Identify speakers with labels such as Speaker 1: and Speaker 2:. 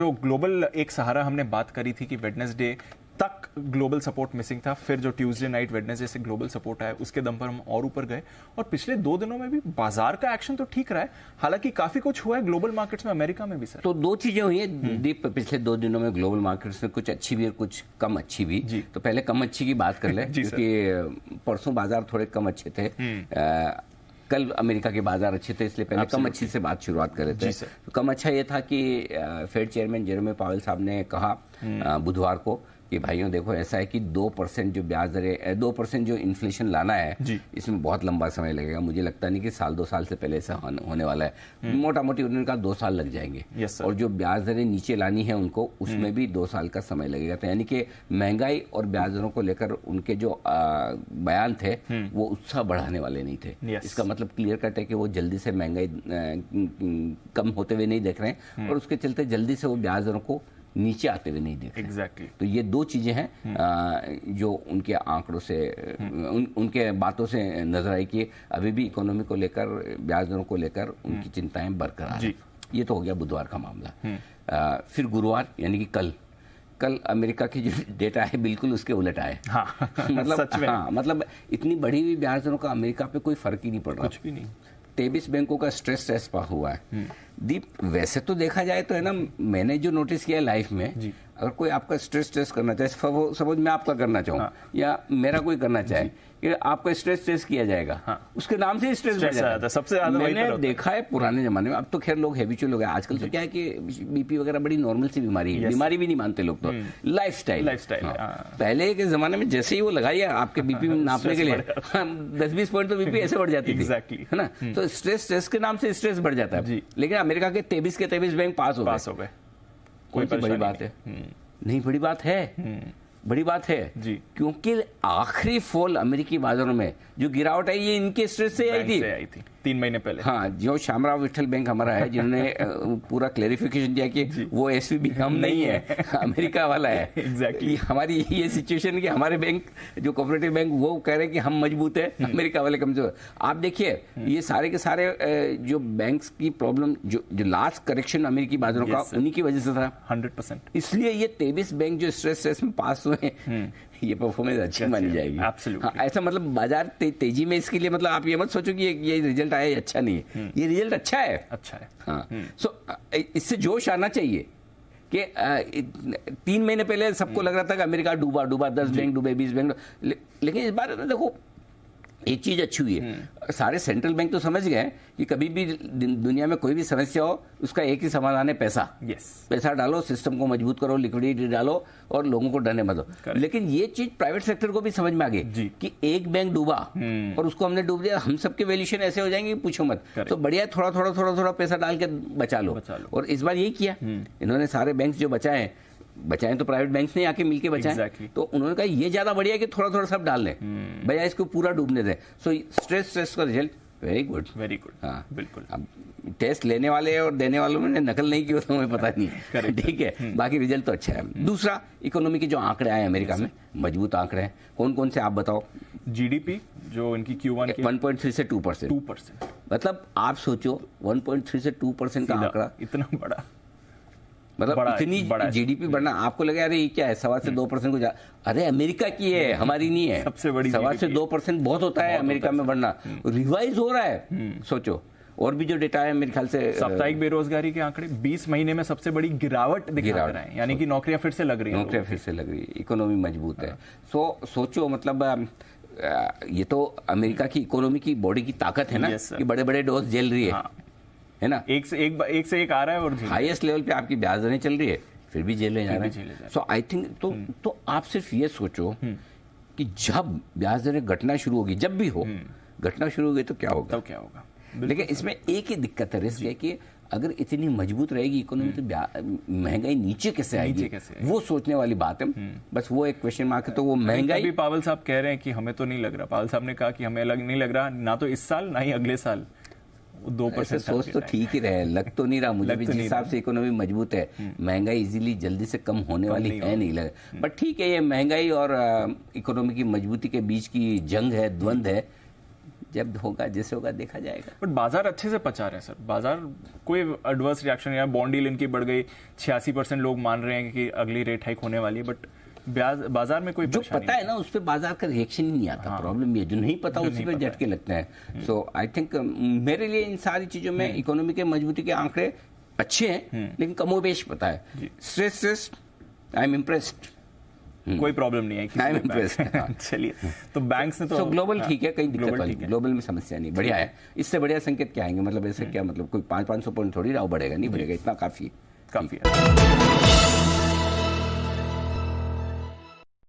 Speaker 1: जो ग्लोबल एक सहारा हमने बात करी थी कि वेडनेसडे तक ग्लोबल सपोर्ट मिसिंग था, फिर जो ट्यूसडे नाइट वेडनेसडे से ग्लोबल सपोर्ट आया उसके दम पर हम और ऊपर गए और पिछले 2 दिनों में भी बाजार का एक्शन तो ठीक रहा है। हालांकि काफी कुछ हुआ है ग्लोबल मार्केट्स में, अमेरिका में भी सर।
Speaker 2: तो 2 चीजें हुई है दीप पिछले 2 दिनों में ग्लोबल मार्केट्स में, कुछ अच्छी भी और कुछ कम अच्छी भी। तो पहले कम अच्छी की बात कर ले क्योंकि परसों बाजार थोड़े कम अच्छे थे, कल अमेरिका के बाजार अच्छे थे, इसलिए पहले कम अच्छी से बात शुरुआत कर रहे थे। तो कम अच्छा ये था कि फेड चेयरमैन जेरोम पावेल साहब ने कहा बुधवार को कि भाइयों देखो ऐसा है कि 2% जो ब्याज दरें 2% जो इन्फ्लेशन लाना है इसमें बहुत लंबा समय लगेगा। मुझे लगता नहीं कि साल 2 साल से पहले ऐसा होने वाला है। मोटा मोटी उन्होंने कहा 2 साल लग जाएंगे। और जो ब्याज दरें नीचे लानी है उनको, उसमें भी 2 साल का समय लगेगा। तो यानी कि महंगाई और ब्याज दरों को लेकर उनके जो बयान थे वो उत्साह बढ़ाने वाले नहीं थे। इसका मतलब क्लियर कट है कि वो जल्दी से महंगाई कम होते हुए नहीं देख रहे हैं और उसके चलते जल्दी से वो ब्याज दरों को नीचे आते हुए नहीं देख
Speaker 1: रहे।
Speaker 2: तो ये 2 चीजें हैं जो उनके आंकड़ों से उनके बातों से नजर आई कि अभी भी इकोनॉमी को लेकर, ब्याज दरों को लेकर उनकी चिंताएं बरकरार हैं। ये तो हो गया बुधवार का मामला। फिर गुरुवार यानी कि कल अमेरिका की जो डेटा है बिल्कुल उसके उलट आए। मतलब इतनी बढ़ी हुई ब्याज दरों का अमेरिका पे कोई फर्क ही नहीं पड़ रहा,
Speaker 1: कुछ भी नहीं।
Speaker 2: 23 बैंकों का स्ट्रेस टेस्ट हुआ है। दीप वैसे तो देखा जाए तो है ना, मैंने जो नोटिस किया लाइफ में, अगर कोई आपका स्ट्रेस टेस्ट करना चाहे, सपोज मैं आपका करना चाहूँ या मेरा कोई करना चाहे कि आपका स्ट्रेस टेस्ट किया जाएगा, उसके नाम से स्ट्रेस बढ़ जाता है। सबसे ज्यादा मैंने देखा है पुराने जमाने में। अब तो खैर लोग हैबिचुअल हो गए, आजकल तो क्या है कि बीपी वगैरह बड़ी नॉर्मल सी बीमारी है, बीमारी भी नहीं मानते लोग तो, लाइफस्टाइल। पहले के जमाने में जैसे ही वो लगाइए आपके बीपी नापने के लिए 10-20 पॉइंट तो बीपी ऐसे बढ़ जाती थी, है ना। तो स्ट्रेस टेस्ट के नाम से स्ट्रेस बढ़ जाता है। लेकिन अमेरिका के 23 के 23 बैंक पास हो गए। कोई बड़ी बात है? नहीं, बड़ी बात है, बड़ी बात है जी। क्योंकि आखिरी फॉल अमेरिकी बाजारों में जो गिरावट आई ये इनके स्ट्रेस से आई थी
Speaker 1: 3 महीने पहले।
Speaker 2: हाँ, जो श्यामराव विठल बैंक हमारा है जिन्होंने पूरा क्लेरिफिकेशन दिया कि वो एसवीबी हम नहीं है, अमेरिका वाला है।
Speaker 1: एग्जैक्टली
Speaker 2: हमारी ये सिचुएशन कि हमारे बैंक जो कोऑपरेटिव बैंक वो कह रहे हैं कि हम मजबूत है, अमेरिका वाले कमजोर। आप देखिए ये सारे के सारे जो बैंक्स की प्रॉब्लम, जो लास्ट करेक्शन अमेरिकी बाजारों का उन्हीं की वजह से था
Speaker 1: 100%।
Speaker 2: इसलिए ये 23 बैंक जो स्ट्रेस टेस्ट में पास हुए ये परफॉर्मेंस अच्छी मानी जाएगी।
Speaker 1: हाँ,
Speaker 2: ऐसा मतलब बाजार तेजी में, इसके लिए मतलब आप ये मत सोचो कि ये रिजल्ट आया अच्छा नहीं है, ये रिजल्ट अच्छा है। हाँ, सो इससे जोश आना चाहिए कि 3 महीने पहले सबको लग रहा था कि अमेरिका डूबा 10 बैंक डूबे, 20 बैंक, लेकिन इस बार देखो एक चीज अच्छी हुई है, सारे सेंट्रल बैंक तो समझ गए कि कभी भी दुनिया में कोई भी समस्या हो उसका एक ही समाधान है, पैसा। पैसा डालो, सिस्टम को मजबूत करो, लिक्विडिटी डालो और लोगों को डरने मत दो। लेकिन ये चीज प्राइवेट सेक्टर को भी समझ में आ गई कि एक बैंक डूबा और उसको हमने डूब दिया, हम सबके वैल्यूएशन ऐसे हो जाएंगे पूछो मत। तो बढ़िया थोड़ा पैसा डाल के बचा लो। और इस बार यही किया इन्होंने, सारे बैंक जो बचाए तो प्राइवेट बैंक्स ने आके मिलके बचाए। तो उन्होंने कहा ये ज्यादा बढ़िया है कि थोड़ा सब डाल लें, भैया इसको पूरा डूबने दें। सो स्ट्रेस का रिजल्ट वेरी गुड।
Speaker 1: हाँ, बिल्कुल।
Speaker 2: अब टेस्ट लेने वाले और देने वालों ने नकल नहीं की तो हमें पता नहीं, ठीक है। बाकी रिजल्ट तो अच्छा है। दूसरा, इकोनॉमी के जो आंकड़े आए अमेरिका में, मजबूत आंकड़े हैं। कौन से आप बताओ?
Speaker 1: जीडीपी जो इनकी Q1 की
Speaker 2: 1.3 से 2%। मतलब आप सोचो 1.3 से 2% का आंकड़ा,
Speaker 1: इतना बड़ा,
Speaker 2: मतलब इतनी जीडीपी बढ़ना। आपको लगा अरे ये क्या है, 1.25 से 2% को अरे अमेरिका की है, हमारी नहीं है।
Speaker 1: सबसे बड़ी
Speaker 2: 1.25 से 2% बहुत होता है अमेरिका में बढ़ना, रिवाइज हो रहा है। सोचो और भी जो डेटा है मेरे ख्याल से,
Speaker 1: साप्ताहिक बेरोजगारी के आंकड़े 20 महीने में सबसे बड़ी गिरावट दिखा रहे हैं, यानी कि नौकरियां फिर से लग रही हैं,
Speaker 2: इकोनॉमी मजबूत है। सोचो मतलब ये तो अमेरिका की इकोनॉमी की बॉडी की ताकत है ना, कि बड़े बड़े डोज झेल रही है ना,
Speaker 1: एक से एक आ रहा है और
Speaker 2: हाईएस्ट लेवल पे आपकी ब्याज दरें चल रही है, फिर भी झेलने जा रहे हैं। सो आई थिंक तो आप सिर्फ ये सोचो कि जब ब्याज दरें घटना शुरू होगी, जब भी हो घटना शुरू होगी तो क्या होगा। लेकिन इसमें एक ही दिक्कत है, रिस्क है कि अगर इतनी मजबूत रहेगी इकोनॉमी तो महंगाई नीचे कैसे आएगी, वो सोचने वाली बात है। बस वो एक क्वेश्चन मार्क है। तो वो महंगाई
Speaker 1: भी पावेल साहब कह रहे हैं कि हमें तो नहीं लग रहा, पावेल साहब ने कहा कि हमें नहीं लग रहा ना तो इस साल ना ही अगले साल। 2%
Speaker 2: सोच तो ठीक ही रहे, लग तो नहीं रहा मुझे भी, जिस हिसाब से इकोनॉमी मजबूत है महंगाई इजीली जल्दी से कम होने वाली है नहीं लगा। बट ठीक है, ये महंगाई और इकोनॉमी की मजबूती के बीच की जंग है, द्वंद है, जब होगा जैसे होगा देखा जाएगा।
Speaker 1: बट बाजार अच्छे से पचा रहे हैं सर, बाजार कोई एडवर्स रिएक्शन या बॉन्ड डील इनकी बढ़ गई, 86% लोग मान रहे हैं कि अगली रेट हाइक होने वाली है, बट बाजार में कोई
Speaker 2: जो पता है ना उस पर बाजार का रिएक्शन ही नहीं आता। प्रॉब्लेम ये जो नहीं पता उसी पर झटके लगते हैं। सो आई थिंक मेरे लिए इन सारी चीजों में इकोनॉमी के मजबूती के आंकड़े अच्छे हैं, लेकिन कमोबेश पता है। स्ट्रेस आई एम इम्प्रेस्ड,
Speaker 1: कोई प्रॉब्लम नहीं है। चलिए, तो बैंक्स ने तो
Speaker 2: ग्लोबल ठीक है, कहीं दिक्कत वाली ग्लोबल में समस्या नहीं, बढ़िया है। इससे बढ़िया संकेत क्या आएंगे? मतलब ऐसे क्या मतलब कोई 500-500 पॉइंट थोड़ी राव बढ़ेगा, नहीं बढ़ेगा, इतना काफी है।